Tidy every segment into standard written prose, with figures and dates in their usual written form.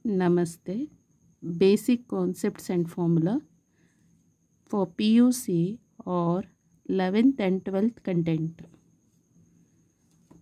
Namaste. Basic concepts and formula for PUC or 11th and 12th content.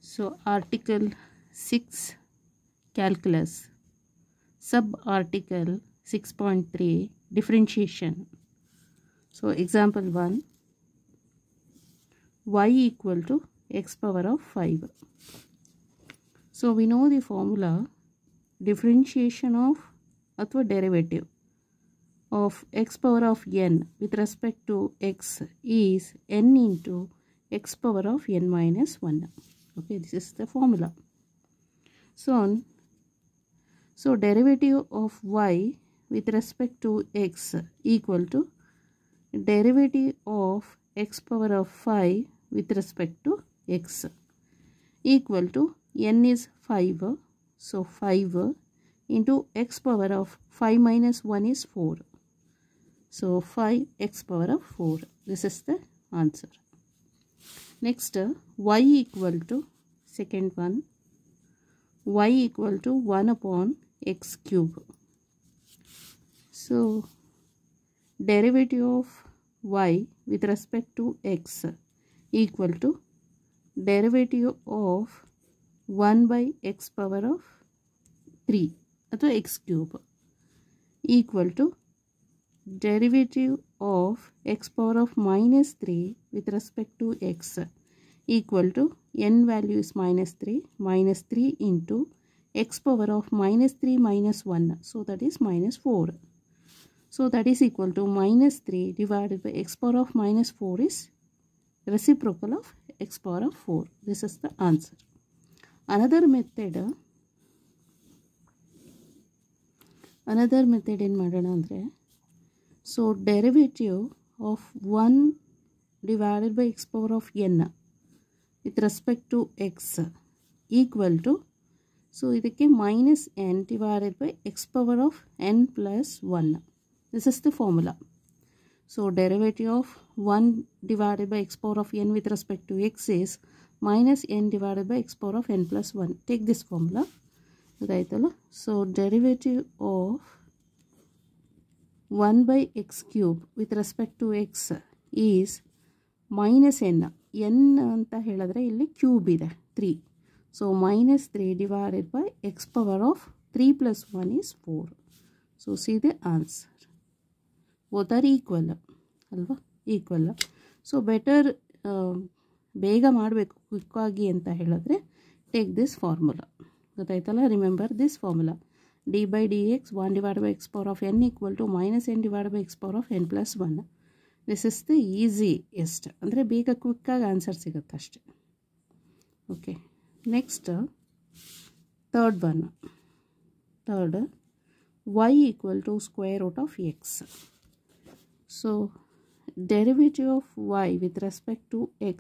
So article 6 calculus, sub article 6.3 differentiation. So example 1, y equal to x power of 5. So we know the formula differentiation of ಅಥವಾ derivative of x power of n with respect to x is n into x power of n minus 1. Okay, this is the formula. So derivative of y with respect to x equal to derivative of x power of 5 with respect to x equal to n is 5. So 5 into x power of 5 minus 1 is 4. So 5x power of 4. This is the answer. Next, y equal to, second one, y equal to 1 upon x cube. So derivative of y with respect to x equal to derivative of 1 by x power of 3 ಅಥವಾ x cube equal to derivative of x power of minus 3 with respect to x equal to n value is minus 3 into x power of minus 3 minus 1, so that is minus 4. So that is equal to minus 3 divided by x power of minus 4 is reciprocal of x power of 4. This is the answer. Another method ಏನು ಮಾಡೋಣ ಅಂದರೆ, so derivative of 1 divided by x power of n with respect to x equal to, so ಇದಕ್ಕೆ minus n divided by x power of n plus 1. This is the formula. So derivative of 1 divided by x power of n with respect to x is minus n divided by x power of n plus 1. Take this formula. So derivative of 1 by x cube with respect to x is minus n. n ಅಂತ ಹೇಳಿದ್ರೆ ಇಲ್ಲಿ cube ಇದೆ 3. So minus 3 divided by x power of 3 plus 1 is 4. So see the answer. Both are equal. ಅಲ್ವಾ, equal. So better ಬೇಗ ಮಾಡಬೇಕು ಕ್ವಿಕ್ಕಾಗಿ ಅಂತ ಹೇಳಿದ್ರೆ take this formula. ಗೊತ್ತಾಯ್ತಲ್ಲ, remember this formula. D by d X 1 divided by x power of n equal to minus n divided by x power of n plus 1. This is the easiest. ಅಂದರೆ ಬೇಗ ಕ್ವಿಕ್ಕಾಗಿ answer ಸಿಗುತ್ತೆ ಅಷ್ಟೆ. Okay, next third y equal to square root of x. So derivative of y with respect to x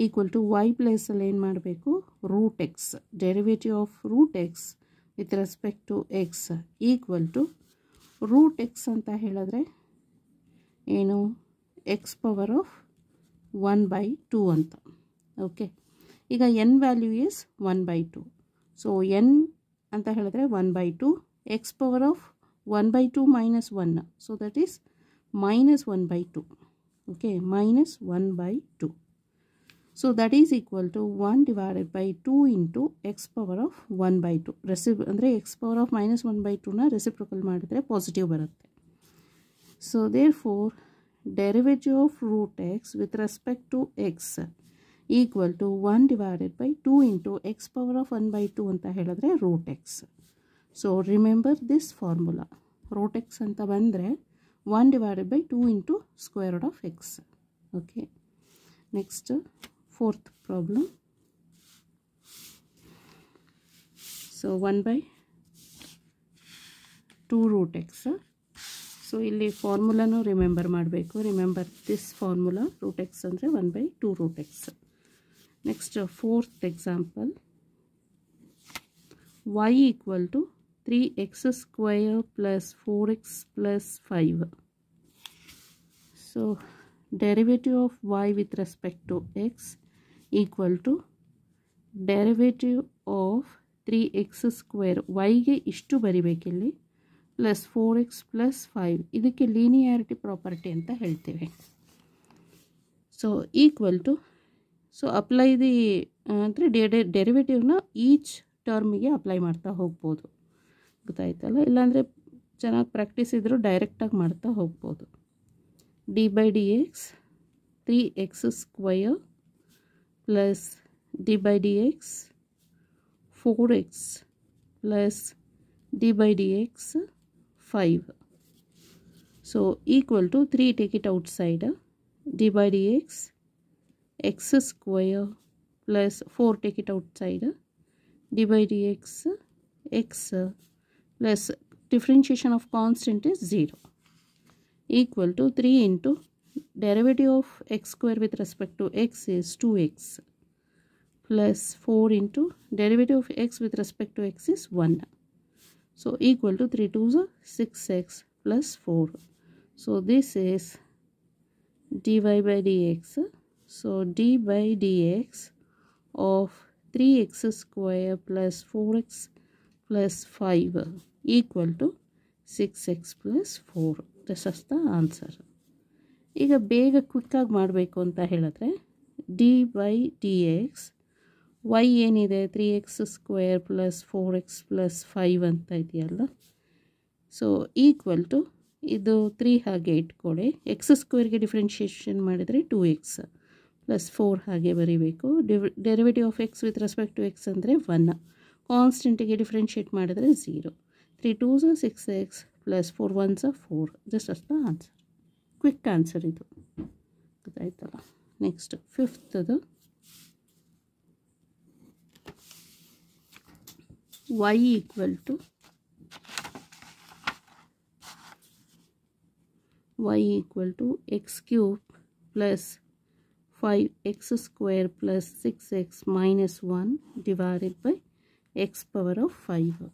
equal to y plus ಏನು ಮಾಡಬೇಕು, root x. Derivative of root x with respect to x equal to root x ಅಂತ ಹೇಳಿದ್ರೆ ಏನು, x power of 1 by 2 ಅಂತ. Okay, ಈಗ n value is 1 by 2. So n ಅಂತ ಹೇಳಿದ್ರೆ 1 by 2, x power of 1 by 2 minus 1. So that is minus 1 by 2. Okay, minus 1 by 2. So that is equal to 1 divided by 2 into x power of 1 by 2. ಅಂದರೆ x power of minus 1 by 2 ನ reciprocal ಮಾಡಿದ್ರೆ positive ಬರುತ್ತೆ. So therefore derivative of root x with respect to x equal to 1 divided by 2 into x power of 1 by 2 ಅಂತ ಹೇಳಿದ್ರೆ root x. So remember this formula. root x ಅಂತ ಬಂದರೆ 1 divided by 2 into square root of x. Okay, next fourth problem. So 1 by 2 root x. So ಇಲ್ಲಿ ಫಾರ್ಮುಲಾನು remember ಮಾಡಬೇಕು. Remember this formula. Root x ಅಂದರೆ 1 by 2 root x. Next fourth example, y equal to 3x square plus 4x plus 5. So derivative of y with respect to x equal to derivative of 3x square ವೈಗೆ ಇಷ್ಟು ಬರಿಬೇಕಿಲ್ಲಿ plus 4x plus 5 ಇದಕ್ಕೆ linearity property ಅಂತ ಹೇಳ್ತೀವಿ. So equal to so apply the ಅಂದರೆ ಡೆರಿವೇಟಿವ್ನ each ಟರ್ಮಿಗೆ apply ಮಾಡ್ತಾ ಹೋಗ್ಬೋದು, ಗೊತ್ತಾಯ್ತಲ್ಲ. ಇಲ್ಲಾಂದರೆ ಚೆನ್ನಾಗಿ ಪ್ರಾಕ್ಟೀಸ್ ಇದ್ದರೂ ಡೈರೆಕ್ಟಾಗಿ ಮಾಡ್ತಾ ಹೋಗ್ಬೋದು. D by d x 3x square plus d by d x 4x plus d by d x 5. So equal to 3 take it outside d by d x x square plus 4 take it outside d by d x x plus differentiation of constant is 0 equal to 3 into derivative of x square with respect to x is 2x plus 4 into derivative of x with respect to x is 1. So equal to 3 2s are 6x plus 4. So this is dy by dx. So d by dx of 3x square plus 4x plus 5 equal to 6x plus 4. This is the answer. ಈಗ ಬೇಗ ಕ್ವಿಕ್ಕಾಗಿ ಮಾಡಬೇಕು ಅಂತ ಹೇಳಿದ್ರೆ d by d x y ಏನಿದೆ 3x square plus 4x plus 5 ಅಂತ ಇದೆಯಲ್ಲ. So equal to ಇದು 3 ಹಾಗೆ ಇಟ್ಕೊಳ್ಳಿ. ಎಕ್ಸ್ ಸ್ಕ್ವೇರ್ಗೆ ಡಿಫ್ರೆನ್ಷಿಯೇಷನ್ ಮಾಡಿದರೆ 2x ಪ್ಲಸ್ 4 ಹಾಗೆ ಬರೀಬೇಕು. Derivative of x with respect to x ಅಂದರೆ 1. ಕಾನ್ಸ್ಟೆಂಟಿಗೆ ಡಿಫ್ರೆನ್ಷಿಯೇಟ್ ಮಾಡಿದರೆ 0. 3 2s are 6x plus 4 1s are 4. This is the answer. Quick answer ಇದು, ಗೊತ್ತಾಯ್ತಲ್ಲ. ನೆಕ್ಸ್ಟ್ ಫಿಫ್ತ್ದು y equal to x cube plus 5x square plus 6x minus 1 divided by x power of 5.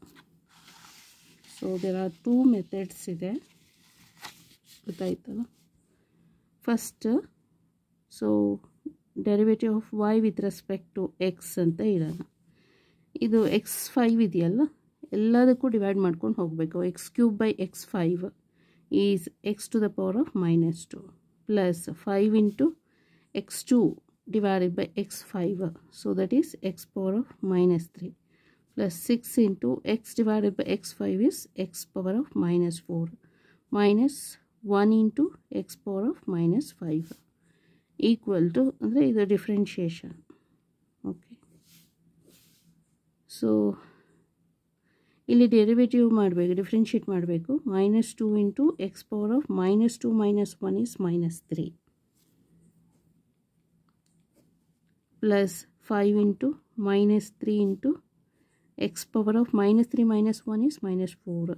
So there are two methods ಇದೆ, ಗೊತ್ತಾಯ್ತಲ್ಲ. First so derivative of y with respect to x ಅಂತ ಇಡೋಣ. ಇದು x5 ಇದೆಯಲ್ಲ, ಎಲ್ಲದಕ್ಕೂ divide ಮಾಡ್ಕೊಂಡು ಹೋಗಬೇಕು. x cube by x5 is x to the power of -2 plus 5 into x2 divided by x5, so that is x power of -3 plus 6 into x divided by x5 is x power of -4 minus 1 into x power of -5 equal to ಅಂದರೆ ಇದು differentiation. Okay, so ಇಲ್ಲಿ derivative ಮಾಡಬೇಕು, differentiate ಮಾಡಬೇಕು. -2 into X power of -2 minus 1 is -3 plus 5 into -3 into x power of -3 minus 1 is -4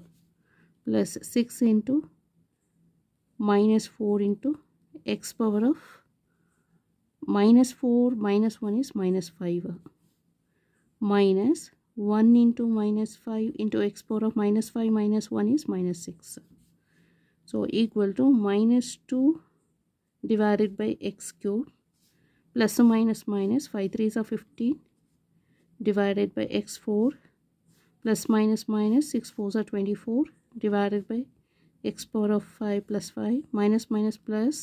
plus 6 into -4 into x power of -4 minus 1 is -5 minus 1 into -5 into x power of -5 minus 1 is -6. So equal to -2 divided by x cube plus or minus 5 3s are 15 divided by x4 plus minus 6 4s are 24 divided by x power of 5 plus 5 minus plus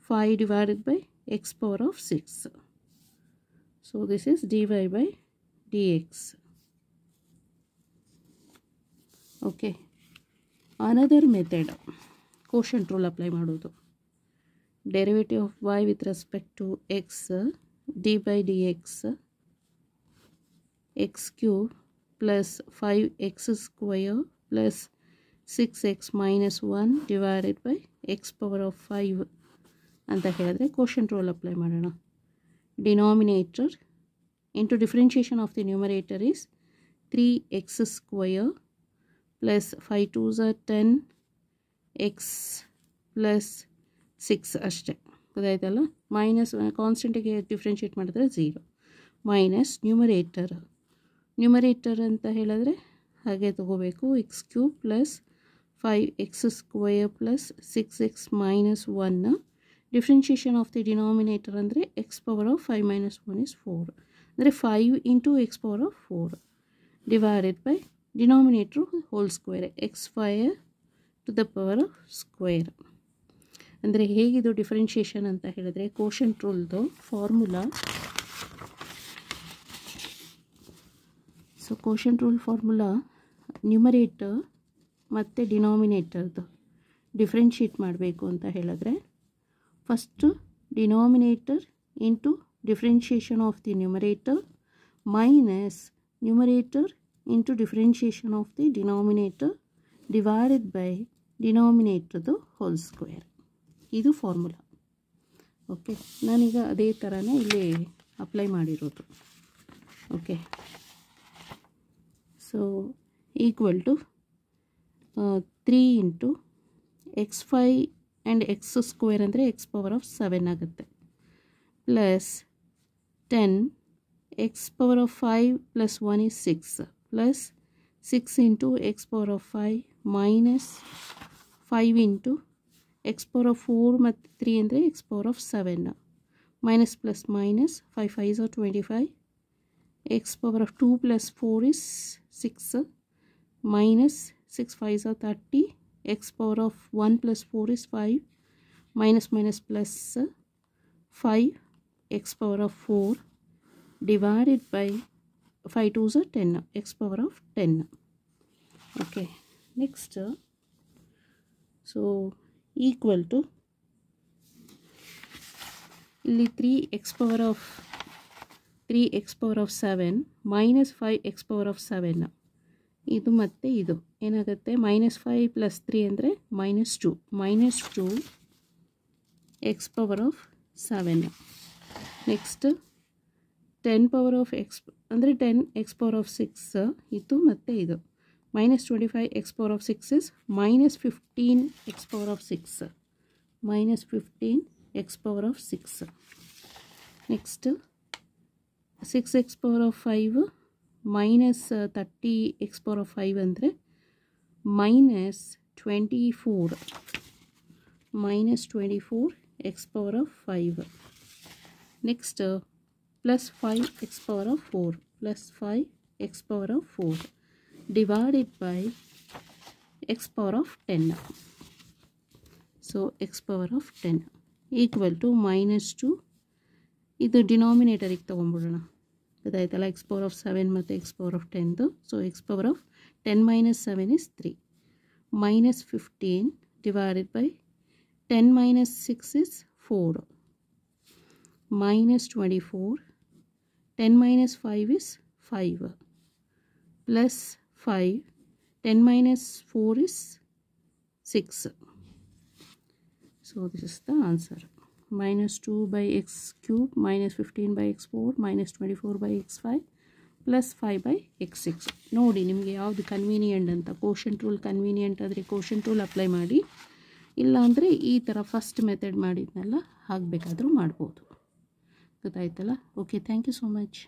5 divided by x power of 6. So this is dy by dx. Okay, another method quotient rule apply ಮಾಡೋದು. Derivative of y with respect to x d by dx x cube plus 5x square plus 6x minus 1 divided by x power of 5 ಅಂತ ಹೇಳಿದ್ರೆ quotient rule apply ಮಾಡೋಣ. Denominator into differentiation of the numerator is 3x square plus 5 2s are 10 x plus 6 ಅಷ್ಟೇ, ಗೊತ್ತಾಯ್ತಲ್ಲ. Minus ಕಾನ್ಸ್ಟೆಂಟಿಗೆ differentiate ಮಾಡಿದ್ರೆ 0 minus numerator ಅಂತ ಹೇಳಿದ್ರೆ ಹಾಗೆ ತಗೋಬೇಕು. X cube plus 5x square plus 6x minus 1 differentiation of the denominator ಅಂದರೆ x power of 5 minus 1 is 4 ಅಂದರೆ 5 into x power of 4 divided by denominator whole square x square to the power of square. ಅಂದರೆ ಹೇಗಿದು differentiation ಅಂತ ಹೇಳಿದ್ರೆ quotient ರೂಲ್ದು formula. So quotient rule formula numerator ಮತ್ತು ಡಿನಾಮಿನೇಟರ್ದು differentiate ಮಾಡಬೇಕು ಅಂತ ಹೇಳಿದ್ರೆ first denominator into differentiation of the numerator minus numerator into differentiation of the denominator divided by denominator the whole square. ಇದು ಫಾರ್ಮುಲಾ. ಓಕೆ, ನಾನೀಗ ಅದೇ ಥರನೇ ಇಲ್ಲಿ ಅಪ್ಲೈ ಮಾಡಿರೋದು. Okay, so equal to 3 into x5 and x square ಅಂದರೆ x power of 7 ಆಗುತ್ತೆ, plus 10 x power of 5 plus 1 is 6 plus 6 into x power of 5 minus 5 into x power of 4 ಮತ್ತು 3 ಅಂದರೆ x power of 7 minus plus minus 5 5s are 25 x power of 2 plus 4 is 6 minus 6 5s are 30 x power of 1 plus 4 is 5 minus minus plus 5 x power of 4 divided by 5 2s are 10 x power of 10. Okay, next so equal to ಇಲ್ಲಿ 3x power of 7 minus 5x power of 7 ಇದು ಮತ್ತೆ ಇದು ಏನಾಗುತ್ತೆ -5 plus 3 ಅಂದರೆ -2 x power of 7. next 10 power of x ಅಂದರೆ 10 x power of 6 ಇದು ಮತ್ತು ಇದು -25 x power of 6 is -15 x power of 6 -15 x power of 6. next 6x power of 5 minus 30 x power of 5 ಅಂದರೆ -24 x power of 5. next plus 5 x power of 4 plus 5 x power of 4 divided by x power of 10. so x power of 10 equal to -2 ಇದು ಡಿನಾಮಿನೇಟರಿಗೆ ತೊಗೊಂಡ್ಬಿಡೋಣ, ಗೊತ್ತಾಯ್ತಲ್ಲ, x power of 7 ಮತ್ತು x power of 10. so x power of 10 minus 7 is 3 minus 15 divided by 10 minus 6 is 4 minus 24 10 minus 5 is 5 plus 5 10 minus 4 is 6. so this is the answer. -2 by x cube minus 15 by x4 minus 24 by x5 plus 5 by x6. ನೋಡಿ ನಿಮಗೆ ಯಾವುದು convenient ಅಂತ. Quotient rule convenient ಆದರೆ quotient rule apply ಮಾಡಿ, ಇಲ್ಲಾಂದರೆ ಈ ಥರ first method ಮಾಡಿದ್ನೆಲ್ಲ ಹಾಕಬೇಕಾದ್ರೂ ಮಾಡ್ಬೋದು, ಗೊತ್ತಾಯ್ತಲ್ಲ. Okay, thank you so much.